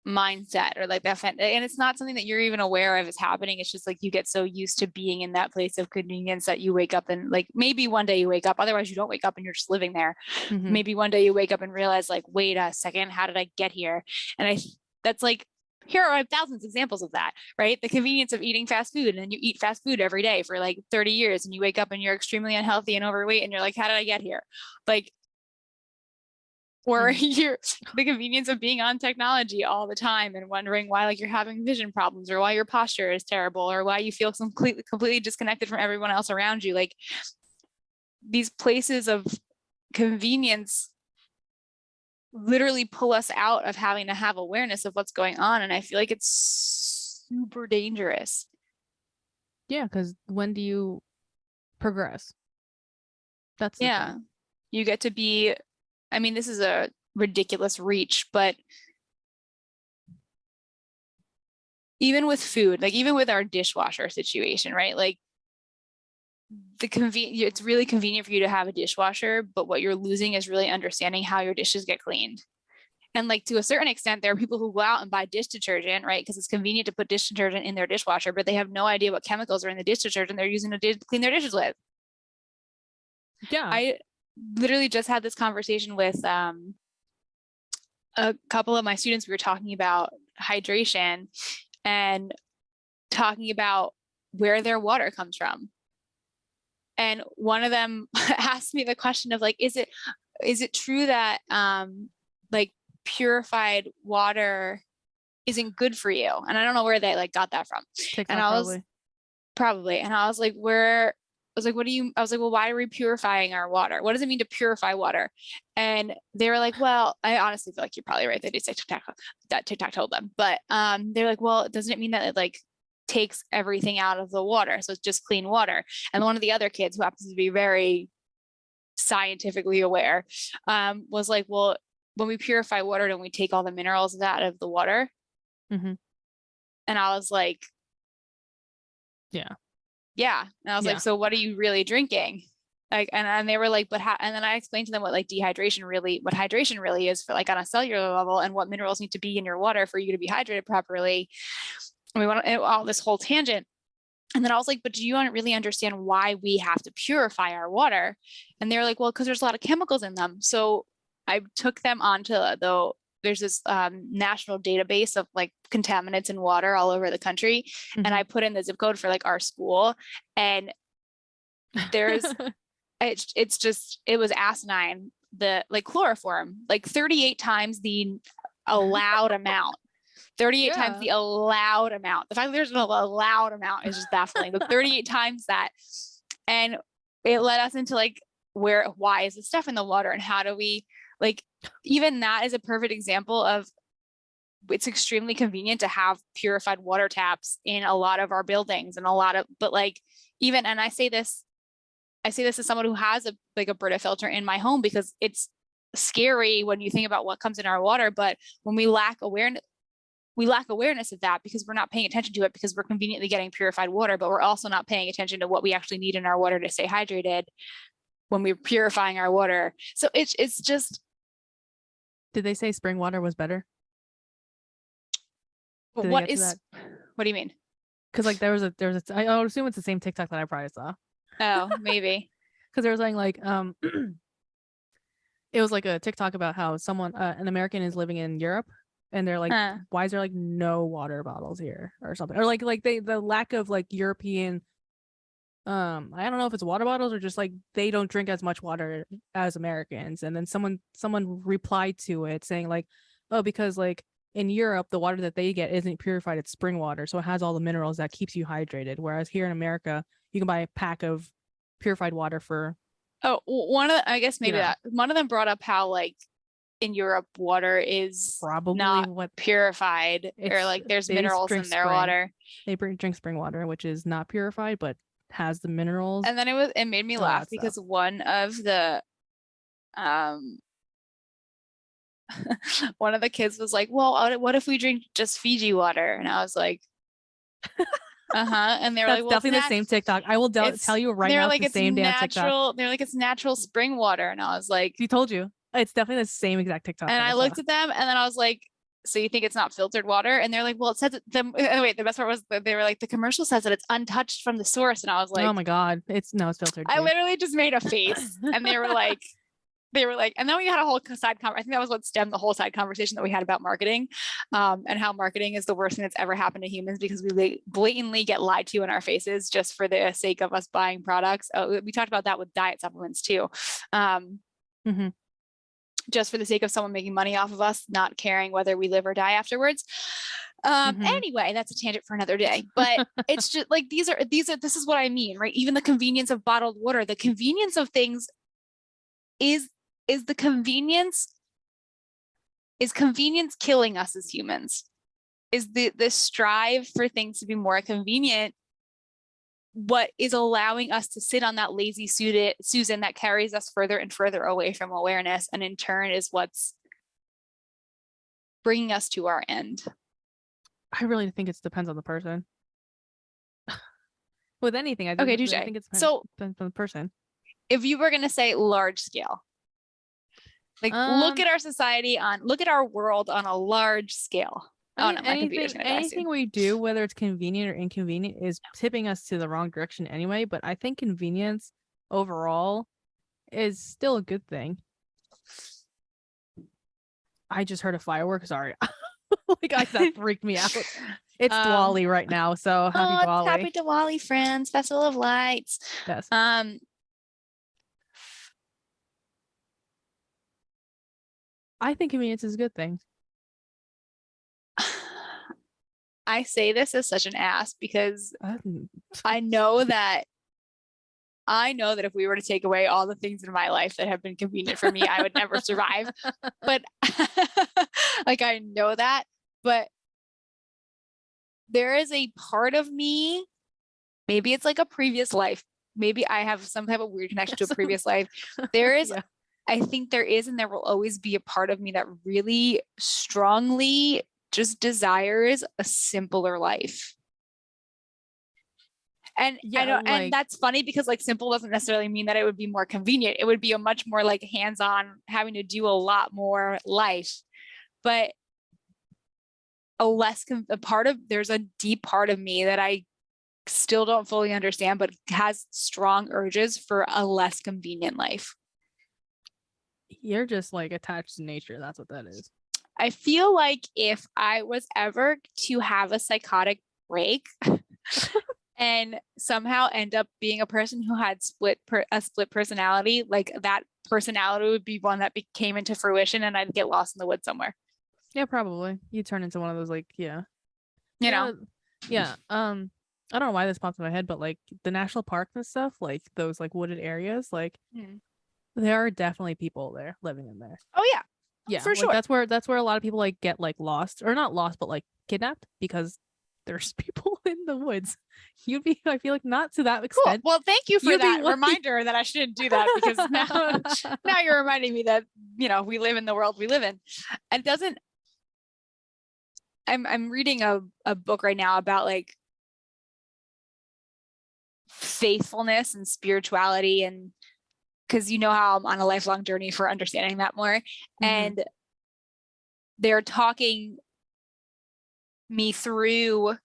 mindset, or like that, and it's not something that you're even aware of is happening. It's just like you get so used to being in that place of convenience that you wake up, and like maybe one day you wake up, otherwise you don't wake up and you're just living there. Maybe one day you wake up and realize like, wait a second, how did I get here? And that's like, here are thousands of examples of that, right? The convenience of eating fast food, and then you eat fast food every day for like 30 years, and you wake up and you're extremely unhealthy and overweight, and you're like, how did I get here? Like, or you're the convenience of being on technology all the time and wondering why like you're having vision problems, or why your posture is terrible, or why you feel completely disconnected from everyone else around you. Like, these places of convenience literally pull us out of having to have awareness of what's going on. And I feel like it's super dangerous. Yeah, because when do you progress? That's the thing. You get to be, I mean, this is a ridiculous reach, but even with food, like even with our dishwasher situation, right? Like it's really convenient for you to have a dishwasher, but what you're losing is really understanding how your dishes get cleaned. And like to a certain extent, there are people who go out and buy dish detergent, right? Because it's convenient to put dish detergent in their dishwasher, but they have no idea what chemicals are in the dish detergent they're using to clean their dishes with. Yeah. I literally just had this conversation with a couple of my students. We were talking about hydration and talking about where their water comes from. And one of them asked me the question of like, is it true that like purified water isn't good for you? And I don't know where they like got that from. TikTok, and I was probably, and I was like, what do you, I was like, well, why are we purifying our water? What does it mean to purify water? And they were like, well, I honestly feel like you're probably right. They did say that TikTok told them, but they're like, well, doesn't it mean that it like takes everything out of the water? So it's just clean water. And one of the other kids, who happens to be very scientifically aware, was like, well, when we purify water, don't we take all the minerals out of the water? Mm-hmm. And I was like, yeah. And I was like, so what are you really drinking? Like, and they were like, but how? And then I explained to them what hydration really is for like on a cellular level, and what minerals need to be in your water for you to be hydrated properly. And we went all this whole tangent. And then I was like, but do you really understand why we have to purify our water? And they were like, well, because there's a lot of chemicals in them. So I took them onto there's this national database of like contaminants in water all over the country. Mm-hmm. And I put in the zip code for like our school, and there's, it was asinine. The like chloroform, like 38 times the allowed amount. 38 times the allowed amount. The fact that there's an allowed amount is just baffling. But 38 times that. And it led us into like, why is this stuff in the water? And how do we, like, even that is a perfect example of, it's extremely convenient to have purified water taps in a lot of our buildings and but like, even, and I say this as someone who has a Brita filter in my home, because it's scary when you think about what comes in our water. But when we lack awareness of that, because we're not paying attention to it, because we're conveniently getting purified water, but we're also not paying attention to what we actually need in our water to stay hydrated when we're purifying our water. So it's just. Did they say spring water was better? What do you mean? Because like there was a I would assume it's the same TikTok that I probably saw. Oh, maybe. Because they were saying like it was like a TikTok about how someone an American is living in Europe, and they're like, why is there like no water bottles here or something? Or like the lack of like European, I don't know if it's water bottles or just like they don't drink as much water as Americans. And then someone replied to it saying like, oh, because like in Europe, the water that they get isn't purified, it's spring water. So it has all the minerals that keeps you hydrated. Whereas here in America, you can buy a pack of purified water for. Oh, one of them brought up how like in Europe, water is probably not purified, or like there's minerals in their water. They drink spring water, which is not purified, but has the minerals. And then it made me laugh because one of the one of the kids was like, well, what if we drink just Fiji water? And I was like, and they're like, well, definitely the same TikTok. I will tell you right now, like, it's the same damn TikTok. They're like, it's natural spring water. And I was like, he told you. It's definitely the same exact TikTok. And I looked at them, and then I was like, so you think it's not filtered water? And they're like, well, it says it. Wait, the best part was they were like, the commercial says that it's untouched from the source. And I was like, oh my God, it's filtered. I literally just made a face, and they were like, and then we had a whole side conversation. I think that was what stemmed the whole side conversation that we had about marketing, and how marketing is the worst thing that's ever happened to humans, because we blatantly get lied to in our faces just for the sake of us buying products. We talked about that with diet supplements too. Just for the sake of someone making money off of us, not caring whether we live or die afterwards. Anyway, that's a tangent for another day, but it's just like, this is what I mean, right? Even the convenience of bottled water, the convenience of things is convenience killing us as humans? Is the strive for things to be more convenient what is allowing us to sit on that lazy Susan that carries us further and further away from awareness, and in turn is what's bringing us to our end? I really think it depends on the person. With anything, I Okay, think it So depends on the person. if you were going to say large scale, like look Um, at our society look at our world on a large scale. I Oh mean, no, my computer's going to die soon. anything we do, whether it's convenient or inconvenient, is tipping us to the wrong direction anyway. But I think convenience overall is still a good thing. I just heard a firework. Sorry, that freaked me out. It's Um, Diwali right now, so happy oh, it's Diwali. happy Diwali, friends, Festival of Lights. Yes, Um, I think convenience is a good thing. I say this as such an ass because Um, I know that if we were to take away all the things in my life that have been convenient for me, I would never survive. But like I know that, but there is a part of me, maybe it's like a previous life. Maybe I have some type of weird connection to a previous life. There is, yeah. I think there is, and there will always be a part of me that really strongly just desires a simpler life. And I Yeah, know, and like that's funny because like simple doesn't necessarily mean that it would be more convenient. It would be a much more like hands-on, having to do a lot more life. But there's a deep part of me that I still don't fully understand, but has strong urges for a less convenient life. you're just like attached to nature. That's what that is. I feel like if I was ever to have a psychotic break and somehow end up being a person who had a split personality, like that personality would be one that came into fruition and I'd get lost in the woods somewhere. Yeah, probably. You turn into one of those like, yeah. You know? Yeah. I don't know why this popped in my head, but like the national parks and stuff, like those like wooded areas, like there are definitely people there living in there. Oh yeah, Yeah, for like sure. that's where a lot of people like get like lost or not lost, but like kidnapped because there's people in the woods. You'd be, I feel like not to that Cool. extent. Well, thank you for You'd be that reminder that I shouldn't do that because now you're reminding me that we live in the world we live in. It doesn't. I'm reading a book right now about like faithfulness and spirituality, and because you know how I'm on a lifelong journey for understanding that more, and they're talking me through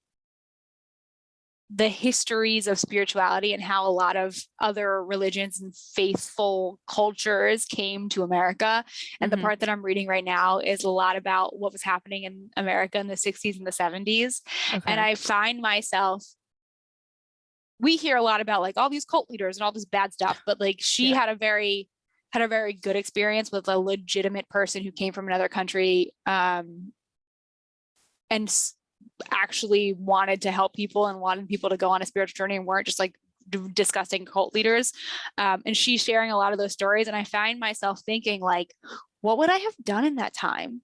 the histories of spirituality and how a lot of other religions and faithful cultures came to America. And the part that I'm reading right now is a lot about what was happening in America in the 60s and the 70s. Okay. And I find myself, we hear a lot about like all these cult leaders and all this bad stuff, but like she had a very good experience with a legitimate person who came from another country and actually wanted to help people and wanted people to go on a spiritual journey and weren't just like disgusting cult leaders. And she's sharing a lot of those stories. And I find myself thinking like, what would I have done in that time?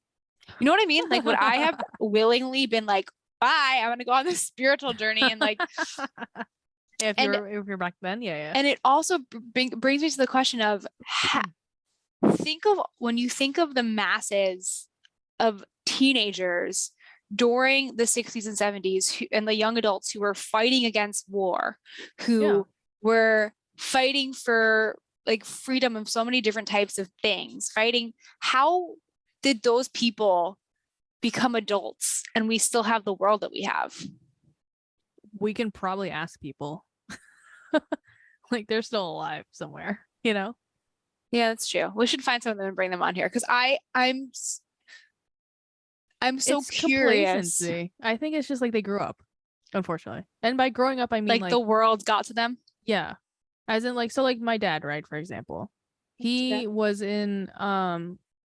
You know what I mean? Like, would I have willingly been like, bye, I'm going to go on this spiritual journey and like, if you're back then, yeah. And it also brings me to the question of when you think of the masses of teenagers during the 60s and 70s and the young adults who were fighting against war, who were fighting for like freedom of so many different types of things, how did those people become adults and we still have the world that we have? We can probably ask people. Like they're still alive somewhere, you know? Yeah, that's true. We should find some of them and bring them on here because I'm so curious. Complacency. I think it's just like they grew up, unfortunately. And by growing up, I mean like the world got to them. Yeah. As in like, so like my dad, right, for example, he was in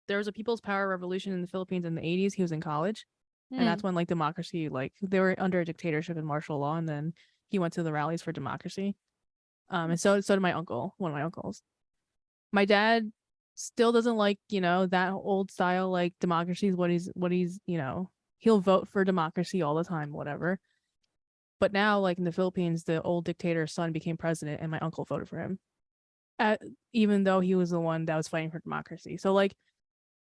there was a People's Power Revolution in the Philippines in the 80s. He was in college. And that's when like democracy, like they were under a dictatorship and martial law, and then he went to the rallies for democracy. And so did my uncle, one of my uncles. My dad still doesn't like, that old style like democracy is what he's, he'll vote for democracy all the time, whatever. But now, like in the Philippines, the old dictator's son became president, and my uncle voted for him, even though he was the one that was fighting for democracy. So, like,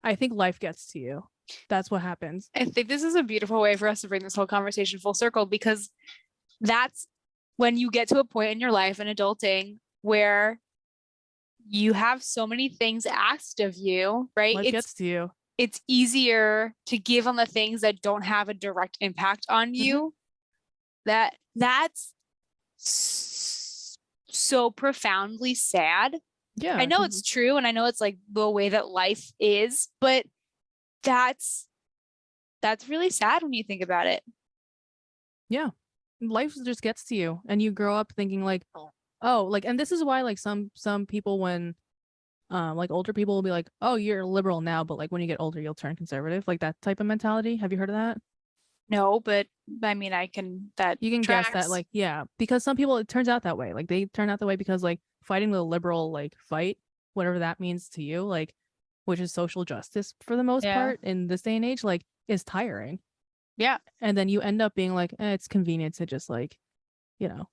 I think life gets to you, That's what happens. I think this is a beautiful way for us to bring this whole conversation full circle, because that's when you get to a point in your life in adulting where you have so many things asked of you, right? Life gets to you. It's easier to give on the things that don't have a direct impact on you. That's so profoundly sad. Yeah. I know it's true, and I know it's like the way that life is, but that's really sad when you think about it. Yeah. Life just gets to you, and you grow up thinking like, oh, like, and this is why like some people, when like older people will be like, oh, you're liberal now, but like when you get older you'll turn conservative, like that type of mentality. Have you heard of that? No, but I mean, You can guess that, like, yeah, because some people, it turns out that way. Like they turn out that way because like fighting the liberal like fight, whatever that means to you, like, which is social justice for the most part in this day and age, like, is tiring. Yeah. And then you end up being like, it's convenient to just like, you know,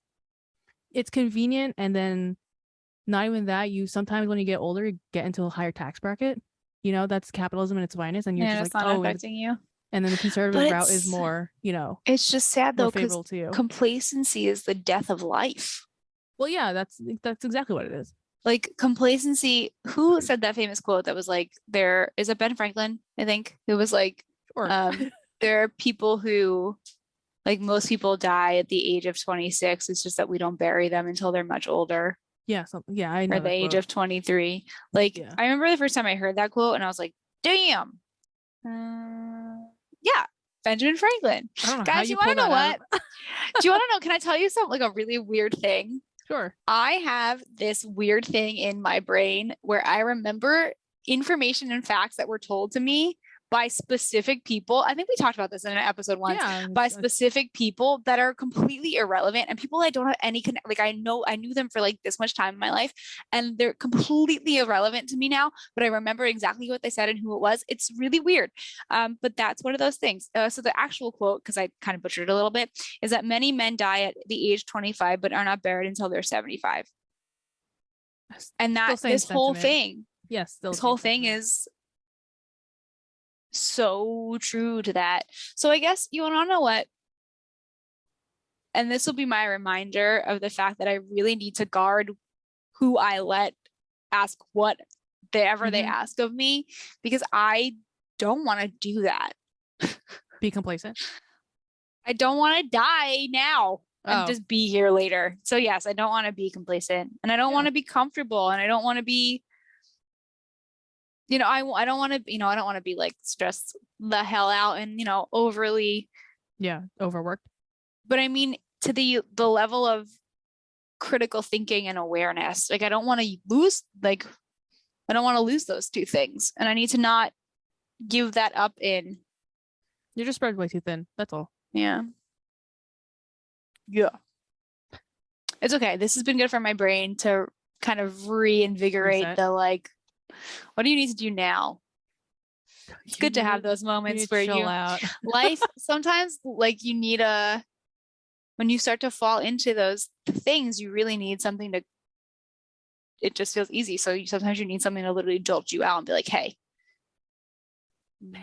it's convenient. And then not even that, you sometimes when you get older, you get into a higher tax bracket. You know, that's capitalism in its finest. And you're just like, not affecting you. And then the conservative route is more, you know, it's just sad though, because complacency is the death of life. Well, yeah, that's exactly what it is. Like complacency. Who said that famous quote that was like, there is a Ben Franklin, I think, who was like, there are people who, like, most people die at the age of 26. It's just that we don't bury them until they're much older. Yeah, I know. Or the age of 23. Like, I remember the first time I heard that quote and I was like, damn. Yeah, Benjamin Franklin. Guys, you want to know what? Do you want to know? Can I tell you something, like a really weird thing? Sure. I have this weird thing in my brain where I remember information and facts that were told to me by specific people. I think we talked about this in an episode once. By specific people that are completely irrelevant, and people I don't have any connect. Like I knew them for like this much time in my life, and they're completely irrelevant to me now. But I remember exactly what they said and who it was. It's really weird, but that's one of those things. So the actual quote, because I kind of butchered it a little bit, is that many men die at the age 25, but are not buried until they're 75. And that this whole thing, yes, this whole thing is so true to that. So I guess you want to know what, and this will be my reminder of the fact that I really need to guard who I let ask whatever they ask of me, because I don't want to do that. Be complacent. I don't want to die now and just be here later. So yes, I don't want to be complacent, and I don't want to be comfortable, and I don't want to be, you know, I don't want to, you know, I don't want to be like stressed the hell out and, you know, overly overworked. But I mean, to the level of critical thinking and awareness. Like I don't want to lose those two things, and I need to not give that up in. You're just spread way too thin. That's all. Yeah. It's okay. This has been good for my brain to kind of reinvigorate the like, what do you need to do now? It's good to have those moments where you out. Life sometimes, like, you need when you start to fall into those things, you really need something to, it just feels easy. So sometimes you need something to literally jolt you out and be like, hey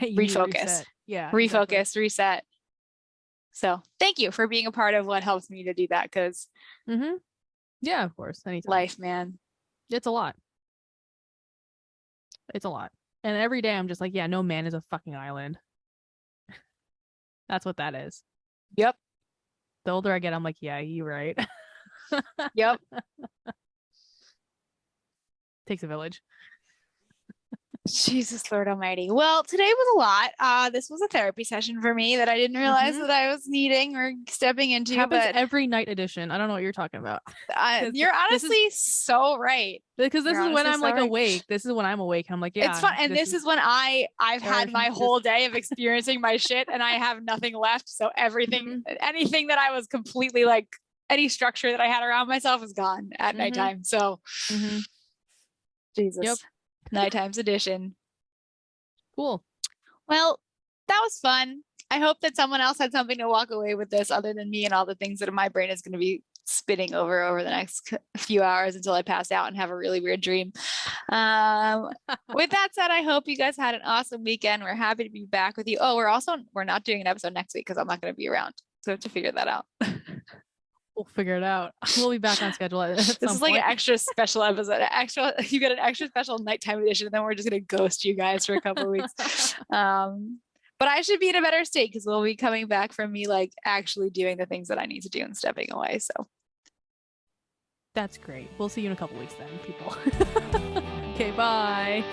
refocus. Refocus, reset. So thank you for being a part of what helps me to do that, because yeah, of course. Anytime. Life, man. It's a lot. And every day I'm just like, yeah, no man is a fucking island. That's what that is. Yep. The older I get, I'm like, yeah, you're right. Yep. Takes a village. Jesus Lord Almighty. Well, today was a lot. This was a therapy session for me that I didn't realize that I was needing or stepping into. Happens every night edition. I don't know what you're talking about. You're honestly so right. Because this is when I'm like awake. This is when I'm awake. I'm like, yeah. It's fun. And this is when I've had my whole day of experiencing my shit and I have nothing left. So everything, anything that I was completely like, any structure that I had around myself is gone at nighttime. So Jesus. Yep. Nighttime's edition. Cool. Well, that was fun. I hope that someone else had something to walk away with this other than me and all the things that my brain is going to be spinning over the next few hours until I pass out and have a really weird dream. With that said, I hope you guys had an awesome weekend. We're happy to be back with you. Oh, we're not doing an episode next week because I'm not going to be around. So we have to figure that out. We'll figure it out. We'll be back on schedule at This some is like point. an extra special episode. You get an extra special nighttime edition, and then we're just going to ghost you guys for a couple of weeks. But I should be in a better state because we'll be coming back from me like actually doing the things that I need to do and stepping away. So that's great. We'll see you in a couple weeks then, people. Okay, bye.